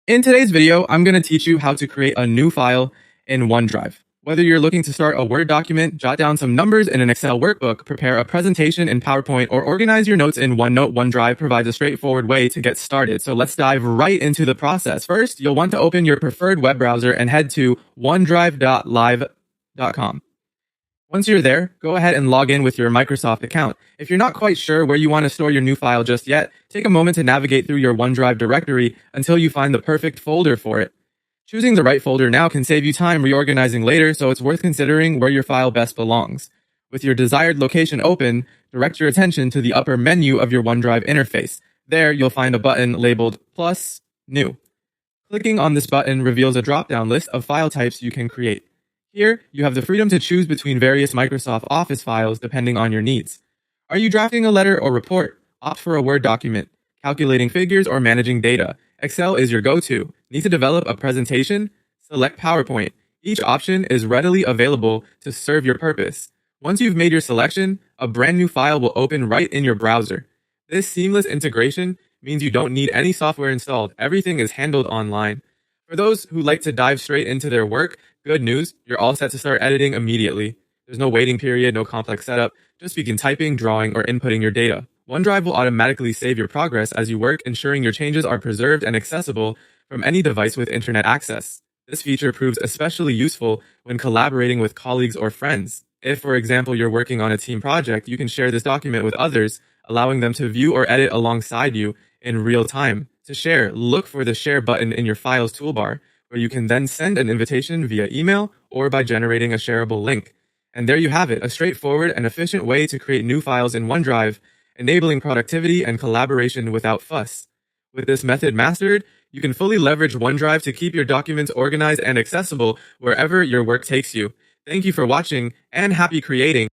In today's video, I'm going to teach you how to create a new file in OneDrive. Whether you're looking to start a Word document, jot down some numbers in an Excel workbook, prepare a presentation in PowerPoint, or organize your notes in OneNote, OneDrive provides a straightforward way to get started. So let's dive right into the process. First, you'll want to open your preferred web browser and head to onedrive.live.com. Once you're there, go ahead and log in with your Microsoft account. If you're not quite sure where you want to store your new file just yet, take a moment to navigate through your OneDrive directory until you find the perfect folder for it. Choosing the right folder now can save you time reorganizing later, so it's worth considering where your file best belongs. With your desired location open, direct your attention to the upper menu of your OneDrive interface. There, you'll find a button labeled Plus New. Clicking on this button reveals a drop-down list of file types you can create. Here, you have the freedom to choose between various Microsoft Office files depending on your needs. Are you drafting a letter or report? Opt for a Word document. Calculating figures or managing data? Excel is your go-to. Need to develop a presentation? Select PowerPoint. Each option is readily available to serve your purpose. Once you've made your selection, a brand new file will open right in your browser. This seamless integration means you don't need any software installed. Everything is handled online. For those who like to dive straight into their work, good news, you're all set to start editing immediately. There's no waiting period, no complex setup. Just begin typing, drawing, or inputting your data. OneDrive will automatically save your progress as you work, ensuring your changes are preserved and accessible from any device with internet access. This feature proves especially useful when collaborating with colleagues or friends. If, for example, you're working on a team project, you can share this document with others, allowing them to view or edit alongside you in real time. To share, look for the Share button in your Files toolbar, where you can then send an invitation via email or by generating a shareable link. And there you have it, a straightforward and efficient way to create new files in OneDrive, enabling productivity and collaboration without fuss. With this method mastered, you can fully leverage OneDrive to keep your documents organized and accessible wherever your work takes you. Thank you for watching, and happy creating!